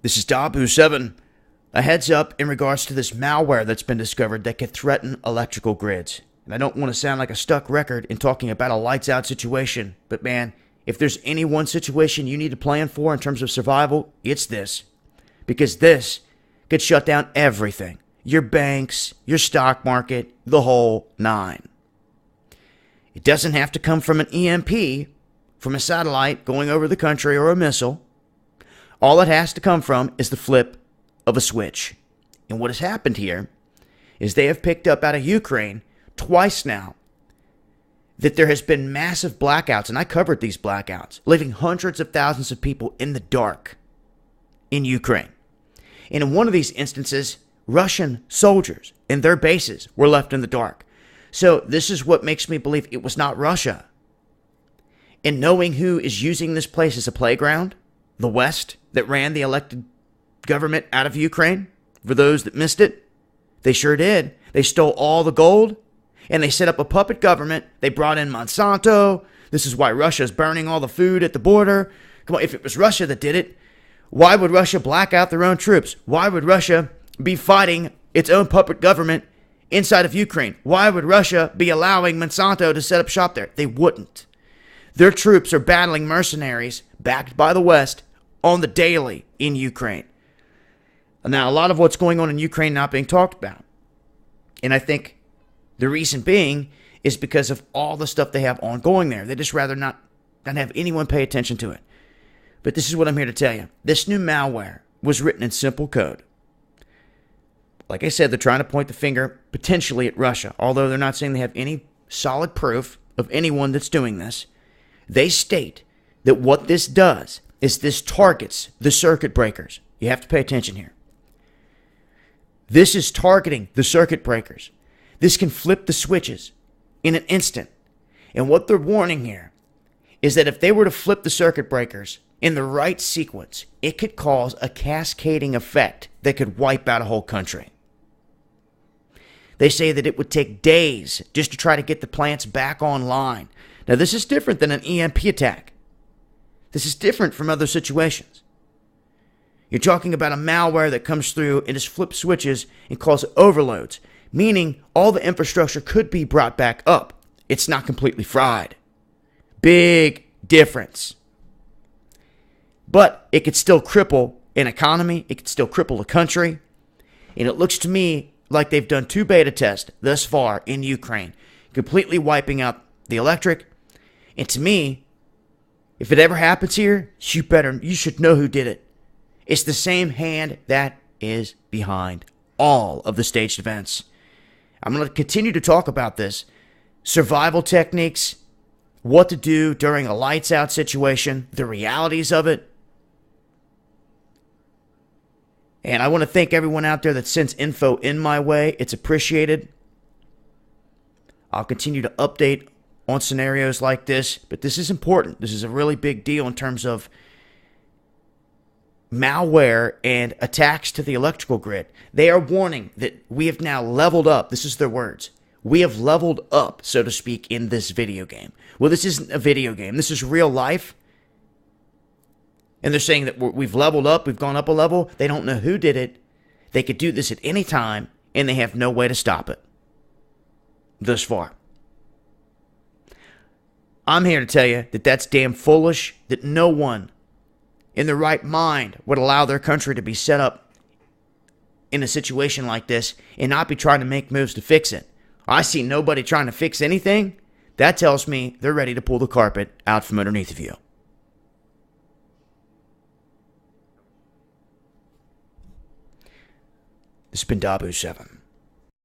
This is Dabu7. A heads up in regards to this malware that's been discovered that could threaten electrical grids. And I don't want to sound like a stuck record in talking about a lights out situation, but man, if there's any one situation you need to plan for in terms of survival, it's this. Because this could shut down everything. Your banks, your stock market, the whole nine. It doesn't have to come from an EMP, from a satellite going over the country or a missile. All it has to come from is the flip of a switch. And what has happened here is they have picked up out of Ukraine twice now that there has been massive blackouts, and I covered these blackouts, leaving hundreds of thousands of people in the dark in Ukraine. And in one of these instances, Russian soldiers in their bases were left in the dark. So this is what makes me believe it was not Russia. And knowing who is using this place as a playground, the West that ran the elected government out of Ukraine, for those that missed it, they sure did. They stole all the gold, and they set up a puppet government. They brought in Monsanto. This is why Russia's burning all the food at the border. Come on, if it was Russia that did it, why would Russia black out their own troops? Why would Russia be fighting its own puppet government inside of Ukraine? Why would Russia be allowing Monsanto to set up shop there? They wouldn't. Their troops are battling mercenaries backed by the West on the daily in Ukraine. Now, a lot of what's going on in Ukraine not being talked about. And I think the reason being is because of all the stuff they have ongoing there. They just rather not have anyone pay attention to it. But this is what I'm here to tell you. This new malware was written in simple code. Like I said, they're trying to point the finger potentially at Russia, although they're not saying they have any solid proof of anyone that's doing this. They state that what this does is this targets the circuit breakers. You have to pay attention here. This is targeting the circuit breakers. This can flip the switches in an instant. And what they're warning here is that if they were to flip the circuit breakers in the right sequence, it could cause a cascading effect that could wipe out a whole country. They say that it would take days just to try to get the plants back online. Now, this is different than an EMP attack. This is different from other situations. You're talking about a malware that comes through and just flips switches and causes overloads, meaning all the infrastructure could be brought back up. It's not completely fried. Big difference. But it could still cripple an economy. It could still cripple a country. And it looks to me like they've done 2 beta tests thus far in Ukraine, completely wiping out the electric. And to me, if it ever happens here, you should know who did it. It's the same hand that is behind all of the staged events. I'm going to continue to talk about this. Survival techniques, what to do during a lights out situation, the realities of it. And I want to thank everyone out there that sends info in my way. It's appreciated. I'll continue to update on scenarios like this, but this is important. This is a really big deal in terms of malware and attacks to the electrical grid. They are warning that we have now leveled up. This is their words. We have leveled up, so to speak, in this video game. Well, this isn't a video game. This is real life. And they're saying that we've leveled up. We've gone up a level. They don't know who did it. They could do this at any time, and they have no way to stop it. Thus far. I'm here to tell you that that's damn foolish, that no one in their right mind would allow their country to be set up in a situation like this and not be trying to make moves to fix it. I see nobody trying to fix anything. That tells me they're ready to pull the carpet out from underneath of you. This has been Dabu7.